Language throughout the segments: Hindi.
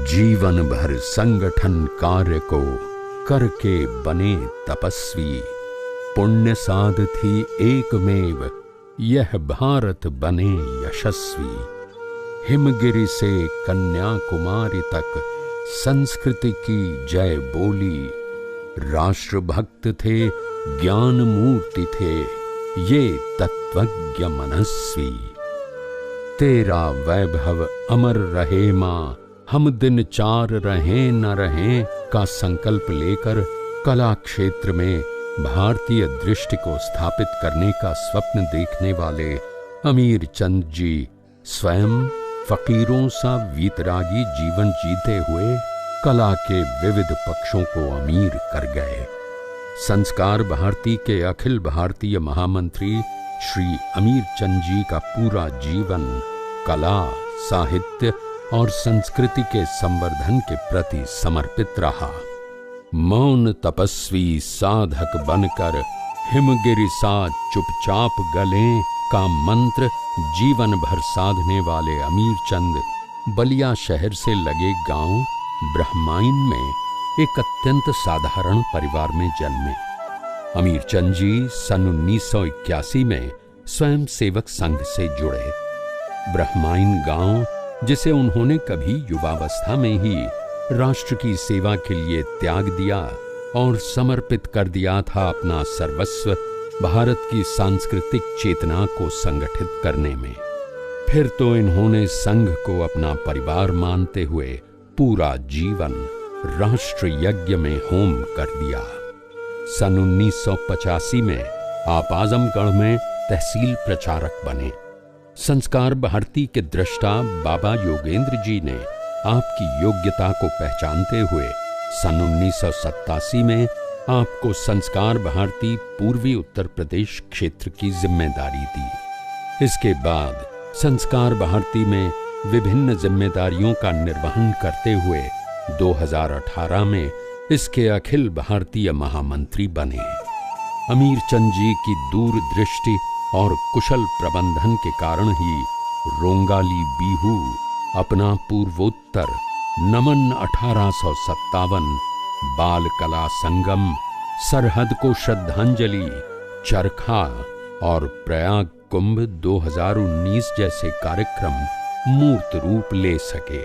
जीवन भर संगठन कार्य को करके बने तपस्वी, पुण्य साधथी एकमेव यह भारत बने यशस्वी। हिमगिरि से कन्याकुमारी तक संस्कृति की जय बोली, राष्ट्रभक्त थे ज्ञान मूर्ति थे ये तत्वज्ञ मनस्वी। तेरा वैभव अमर रहे मां, हम दिन चार रहें न रहें का संकल्प लेकर कला क्षेत्र में भारतीय दृष्टि को स्थापित करने का स्वप्न देखने वाले अमीर चंद जी स्वयं फकीरों सा वीतरागी जीवन जीते हुए कला के विविध पक्षों को अमीर कर गए। संस्कार भारती के अखिल भारतीय महामंत्री श्री अमीर चंद जी का पूरा जीवन कला, साहित्य और संस्कृति के संवर्धन के प्रति समर्पित रहा। मौन तपस्वी साधक बनकर हिमगिरि सा चुपचाप गलें का मंत्र जीवन भर साधने वाले अमीर चंद बलिया शहर से लगे गांव ब्रह्माइन में एक अत्यंत साधारण परिवार में जन्मे। अमीर चंद जी सन 1981 में स्वयं सेवक संघ से जुड़े। ब्रह्माइन गांव, जिसे उन्होंने कभी युवावस्था में ही राष्ट्र की सेवा के लिए त्याग दिया और समर्पित कर दिया था अपना सर्वस्व भारत की सांस्कृतिक चेतना को संगठित करने में। फिर तो इन्होंने संघ को अपना परिवार मानते हुए पूरा जीवन राष्ट्र यज्ञ में होम कर दिया। सन 1985 में आप आजमगढ़ में तहसील प्रचारक बने। संस्कार भारती के दृष्टा बाबा योगेंद्र जी ने आपकी योग्यता को पहचानते हुए सन 1987 में आपको संस्कार भारती पूर्वी उत्तर प्रदेश क्षेत्र की जिम्मेदारी दी। इसके बाद संस्कार भारती में विभिन्न जिम्मेदारियों का निर्वहन करते हुए 2018 में इसके अखिल भारतीय महामंत्री बने। अमीर चंद जी की दूरदृष्टि और कुशल प्रबंधन के कारण ही रोंगाली बीहू, अपना पूर्वोत्तर, नमन 1857, बाल कला संगम, सरहद को श्रद्धांजलि, चरखा और प्रयाग कुंभ 2019 जैसे कार्यक्रम मूर्त रूप ले सके।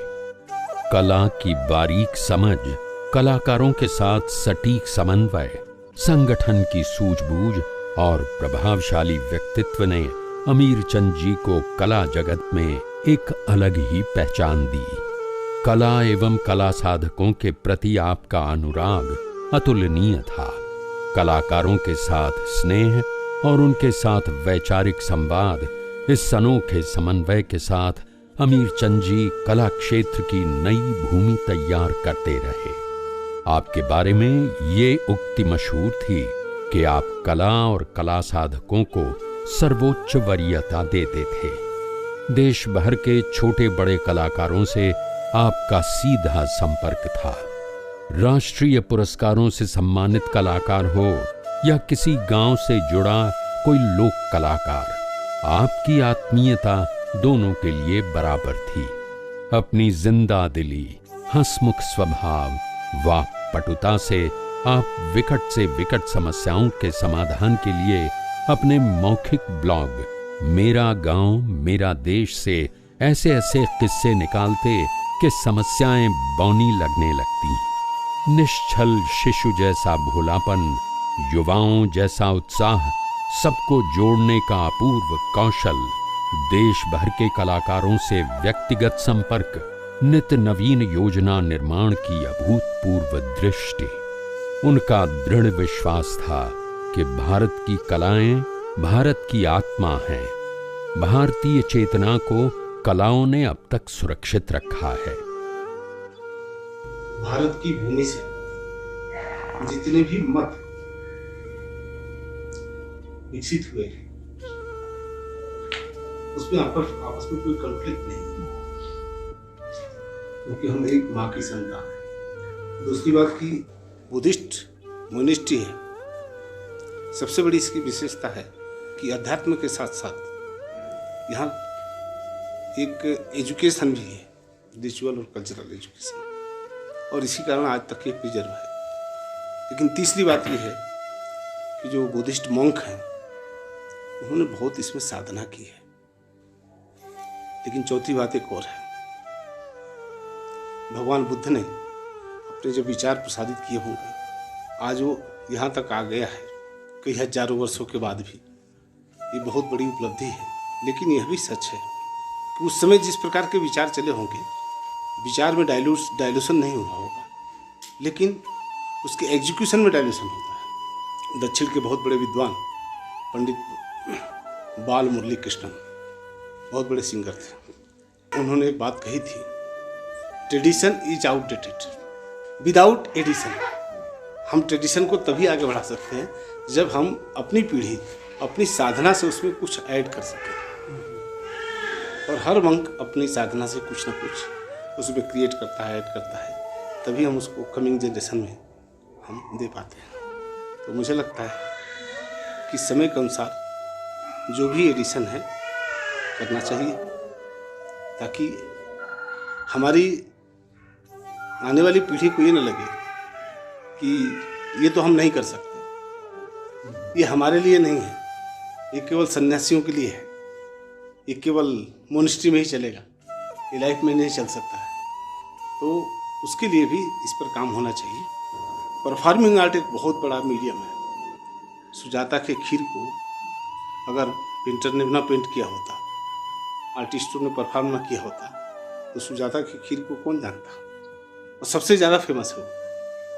कला की बारीक समझ, कलाकारों के साथ सटीक समन्वय, संगठन की सूझबूझ और प्रभावशाली व्यक्तित्व ने अमीर चंद जी को कला जगत में एक अलग ही पहचान दी। कला एवं कला साधकों के प्रति आपका अनुराग अतुलनीय था। कलाकारों के साथ स्नेह और उनके साथ वैचारिक संवाद, इस अनोखे समन्वय के साथ अमीर चंद जी कला क्षेत्र की नई भूमि तैयार करते रहे। आपके बारे में ये उक्ति मशहूर थी कि आप कला और कला साधकों को सर्वोच्च वरीयता देते थे। देश भर के छोटे बड़े कलाकारों से आपका सीधा संपर्क था। राष्ट्रीय पुरस्कारों से सम्मानित कलाकार हो या किसी गांव से जुड़ा कोई लोक कलाकार, आपकी आत्मीयता दोनों के लिए बराबर थी। अपनी जिंदा दिली, हंसमुख स्वभाव व पटुता से आप विकट से विकट समस्याओं के समाधान के लिए अपने मौखिक ब्लॉग मेरा गांव मेरा देश से ऐसे ऐसे किस्से निकालते कि समस्याएं बौनी लगने लगती। निश्चल शिशु जैसा भोलापन, युवाओं जैसा उत्साह, सबको जोड़ने का अपूर्व कौशल, देश भर के कलाकारों से व्यक्तिगत संपर्क, नित नवीन योजना निर्माण की अभूतपूर्व दृष्टि। उनका दृढ़ विश्वास था कि भारत की कलाएं भारत की आत्मा हैं। भारतीय चेतना को कलाओं ने अब तक सुरक्षित रखा है। भारत की भूमि से जितने भी मत विकसित हुए उसमें आपस में कोई कॉन्फ्लिक्ट नहीं है, क्योंकि हम एक माँ की संतान है। दूसरी बात की बुद्धिस्ट मोनिस्ट्री है। सबसे बड़ी इसकी विशेषता है कि अध्यात्म के साथ साथ यहाँ एक एजुकेशन भी है, रिचुअल और कल्चरल एजुकेशन। और इसी कारण आज तक ये प्रिजर्व है। लेकिन तीसरी बात ये है कि जो बुद्धिस्ट मॉन्क हैं उन्होंने बहुत इसमें साधना की है। लेकिन चौथी बात एक और है, भगवान बुद्ध ने अपने जो विचार प्रसारित किए होंगे, आज वो यहाँ तक आ गया है कई हजारों वर्षों के बाद भी, ये बहुत बड़ी उपलब्धि है। लेकिन यह भी सच है कि उस समय जिस प्रकार के विचार चले होंगे, विचार में डाइल्यूशन नहीं हुआ होगा, लेकिन उसके एग्जीक्यूशन में डाइल्यूशन होता है। दक्षिण के बहुत बड़े विद्वान पंडित बाल मुरली कृष्णन बहुत बड़े सिंगर थे। उन्होंने एक बात कही थी, tradition is outdated without addition. हम ट्रेडिशन को तभी आगे बढ़ा सकते हैं जब हम अपनी पीढ़ी अपनी साधना से उसमें कुछ ऐड कर सकें, और हर मंक अपनी साधना से कुछ ना कुछ उसमें क्रिएट करता है, ऐड करता है, तभी हम उसको कमिंग जनरेशन में हम दे पाते हैं। तो मुझे लगता है कि समय के अनुसार जो भी एडिशन है करना चाहिए, ताकि हमारी आने वाली पीढ़ी को ये न लगे कि ये तो हम नहीं कर सकते, ये हमारे लिए नहीं है, ये केवल सन्यासियों के लिए है, ये केवल मोनेस्ट्री में ही चलेगा, ये लाइफ में नहीं चल सकता है। तो उसके लिए भी इस पर काम होना चाहिए। परफॉर्मिंग आर्ट एक बहुत बड़ा मीडियम है। सुजाता के खीर को अगर पेंटर ने ना पेंट किया होता, आर्टिस्टों ने परफॉर्म ना किया होता, तो सुजाता की खीर को कौन जानता। और सबसे ज़्यादा फेमस है वो,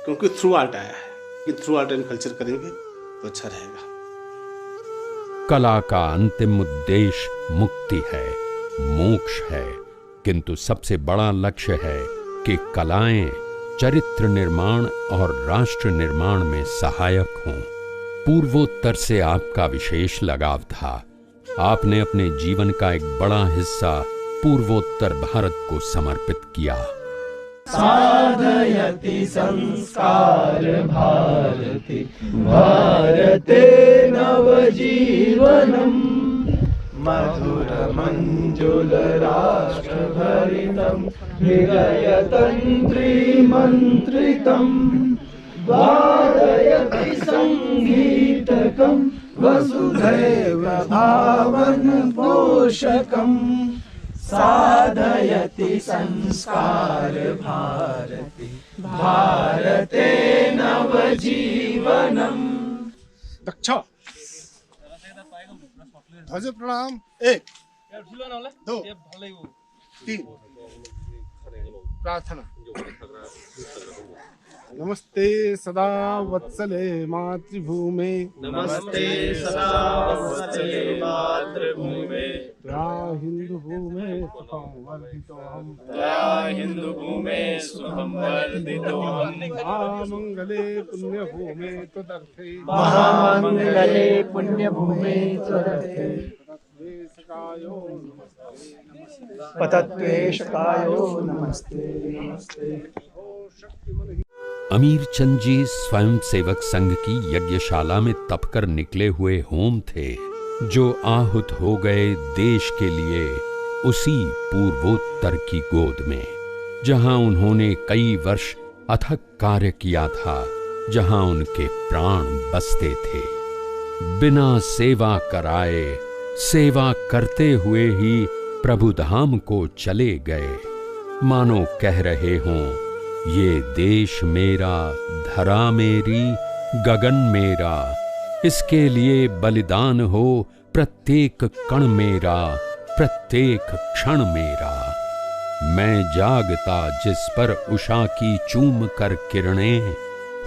क्योंकि थ्रू आर्ट आया है। कि थ्रू आर्ट एंड कल्चर करेंगे तो अच्छा रहेगा। कला का अंतिम उद्देश्य मुक्ति है, मोक्ष है, किंतु सबसे बड़ा लक्ष्य है कि कलाएं चरित्र निर्माण और राष्ट्र निर्माण में सहायक हों। पूर्वोत्तर से आपका विशेष लगाव था। आपने अपने जीवन का एक बड़ा हिस्सा पूर्वोत्तर भारत को समर्पित किया। साधयति संस्कार भारती भारते नवजीवनम् मधुर मंजुल राष्ट्र भरितम् हृदय तंत्री मंत्रितम् वादयति संगीतकम् वसुधैव भावन पोषकम् साधयति संस्कार भारती भारते नवजीवनम्। दक्षा ध्वज प्रणाम, 1 2 3 प्रार्थना। नमस्ते सदा वत्सले मातृभूमे, नमस्ते सदा वत्सले मातृभूमे, त्वा हिंदु भूमे सुखं वर्धितोऽहम्, त्वा हिंदु भूमे सुखं वर्धितोऽहम्, महामंगले पुण्यभूमे त्वदर्थे, महामंगले पुण्यभूमे त्वदर्थे, पतत्वेशकायो नमस्ते नमस्ते। अमीर चंद जी स्वयं सेवक संघ की यज्ञशाला में तपकर निकले हुए होम थे, जो आहुत हो गए देश के लिए उसी पूर्वोत्तर की गोद में, जहां उन्होंने कई वर्ष अथक कार्य किया था, जहां उनके प्राण बसते थे। बिना सेवा कराए, सेवा करते हुए ही प्रभु धाम को चले गए, मानो कह रहे हों, ये देश मेरा, धरा मेरी, गगन मेरा, इसके लिए बलिदान हो प्रत्येक कण मेरा, प्रत्येक क्षण मेरा। मैं जागता जिस पर उषा की चूम कर किरणें,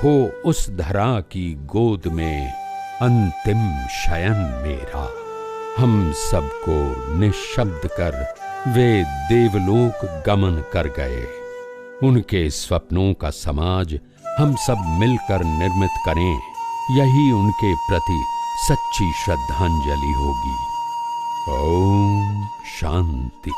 हो उस धरा की गोद में अंतिम शयन मेरा। हम सबको निःशब्द कर वे देवलोक गमन कर गए। उनके स्वप्नों का समाज हम सब मिलकर निर्मित करें, यही उनके प्रति सच्ची श्रद्धांजलि होगी। ओम शांति।